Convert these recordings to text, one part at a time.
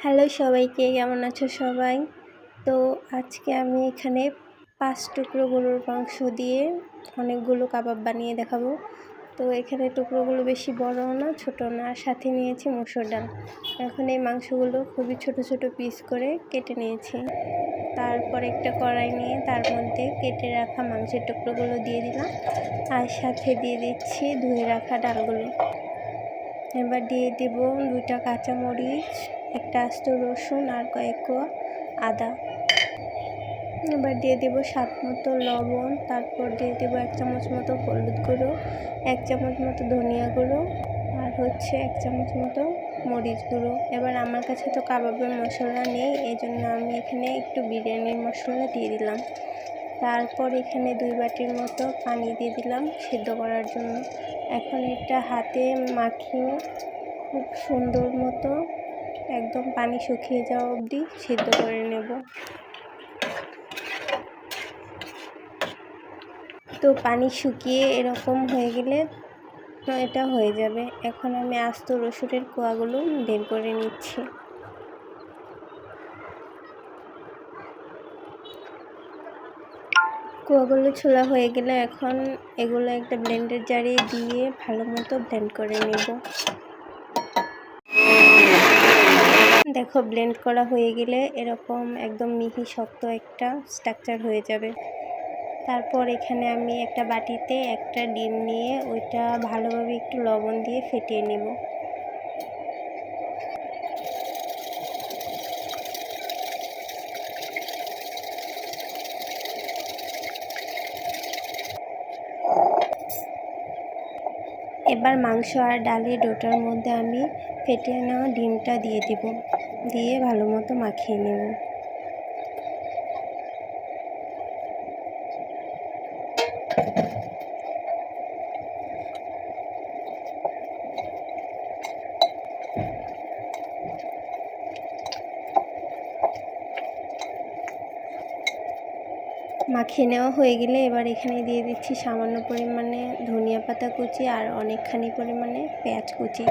Hello সবাইকে, কেমন আছো সবাই? তো আজকে আমি এখানে 5 টুকরো গরুর মাংস দিয়ে অনেকগুলো কাবাব বানিয়ে দেখাবো। তো এখানে টুকরোগুলো বেশি বড়ও না ছোটো না, আর সাথে নিয়েছি মসুর ডাল। এখন এই মাংসগুলো খুবই ছোট ছোট পিস করে কেটে নিয়েছি। তারপর একটা কড়াই নিয়ে তার মধ্যে কেটে রাখা মাংসের টুকরোগুলো দিয়ে দিলাম, আর সাথে দিয়ে দিচ্ছি ধুয়ে রাখা ডালগুলো। এবার দিয়ে দেব 2টা কাঁচামরিচ, একটা আস্ত রসুন আর কয়েক কোয়া আদা। এবার দিয়ে দেব স্বাদ মতো লবণ, তারপর দিয়ে দেব 1 চামচ মতো হলুদ গুঁড়ো, 1 চামচ মতো ধনিয়া গুঁড়ো, আর 1 চামচ মতো মরিচ গুঁড়ো। এবার আমার কাছে তো কাবাবের মশলা নেই, এই জন্য আমি এখানে একটু বিরিয়ানির মশলা দিয়ে দিলাম। তারপর এখানে 2 বাটির মতো পানি দিয়ে দিলাম সিদ্ধ করার জন্য। এখন এটা হাতে মাখিয়ে খুব সুন্দর মতো একদম পানি শুকিয়ে যাওয়া অবধি সিদ্ধ করে নেব। তো পানি শুকিয়ে এরকম হয়ে গেলে এটা হয়ে যাবে। এখন আমি আস্ত রসুনের কোয়াগুলো বের করে নিচ্ছি। কোয়াগুলো ছোলা হয়ে গেলে এখন এগুলো একটা ব্লেন্ডার জারে দিয়ে ভালো মতো ব্লেন্ড করে নেব। দেখো, ব্লেন্ড করা হয়ে গেলে এরকম একদম মিহি শক্ত একটা স্ট্রাকচার হয়ে যাবে। তারপর এখানে আমি একটা বাটিতে একটা ডিম নিয়ে ওইটা ভালোভাবে একটু লবণ দিয়ে ফেটিয়ে নেব। এবার মাংস আর ডালের ডোটার মধ্যে আমি ফেটিয়ে নেওয়া ডিমটা দিয়ে দেব, দিয়ে ভালো মতো মাখিয়ে নেব। মাখিয়ে নেওয়া হয়ে গেলে এবার এখানে দিয়ে দিচ্ছি সামান্য পরিমাণে ধনিয়া পাতা কুচি আর অনেকখানি পরিমাণে পেঁয়াজ কুচি।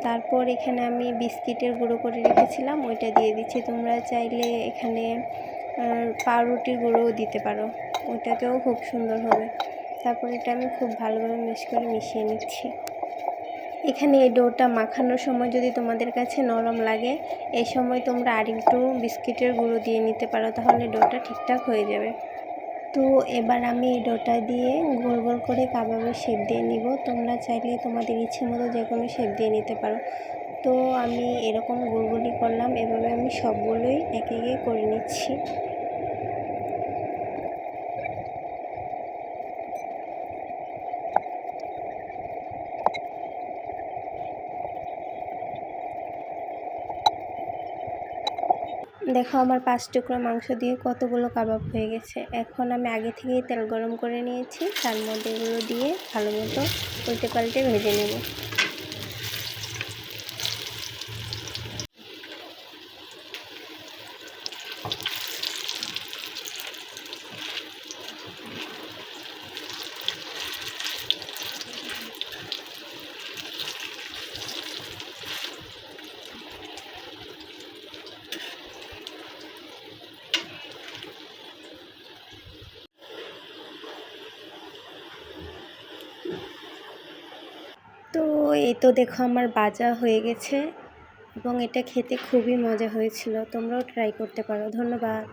তারপর এখানে আমি বিস্কিটের গুঁড়ো করে রেখেছিলাম, ওইটা দিয়ে দিচ্ছি। তোমরা চাইলে এখানে পাউরুটির গুঁড়োও দিতে পারো, ওইটাতেও খুব সুন্দর হবে। তারপর এটা আমি খুব ভালোভাবে মিশিয়ে নিচ্ছি। এখানে এই ডোটা মাখানোর সময় যদি তোমাদের কাছে নরম লাগে, এই সময় তোমরা আরেকটু বিস্কিটের গুঁড়ো দিয়ে নিতে পারো, তাহলে ডোটা ঠিকঠাক হয়ে যাবে। তো এবার আমি এই ডোটা দিয়ে গোল গোল করে কাবাবের শেপ দিয়ে নিব। তোমরা চাইলে তোমাদের ইচ্ছে মতো যে কোনো শেপ দিয়ে নিতে পারো। তো আমি এরকম গোলগুলি করলাম, এভাবে আমি সবগুলোই একে একে করে নিচ্ছি। দেখো, আমার 5 টুকরো মাংস দিয়ে কতগুলো কাবাব হয়ে গেছে। এখন আমি আগে থেকেই তেল গরম করে নিয়েছি, তার মধ্যে এগুলো দিয়ে ভালো মতো উল্টে পাল্টে ভেজে নেব। তো এই তো দেখো, আমার ভাজা হয়ে গেছে এবং এটা খেতে খুবই মজা হয়েছিল। তোমরাও ট্রাই করতে পারো। ধন্যবাদ।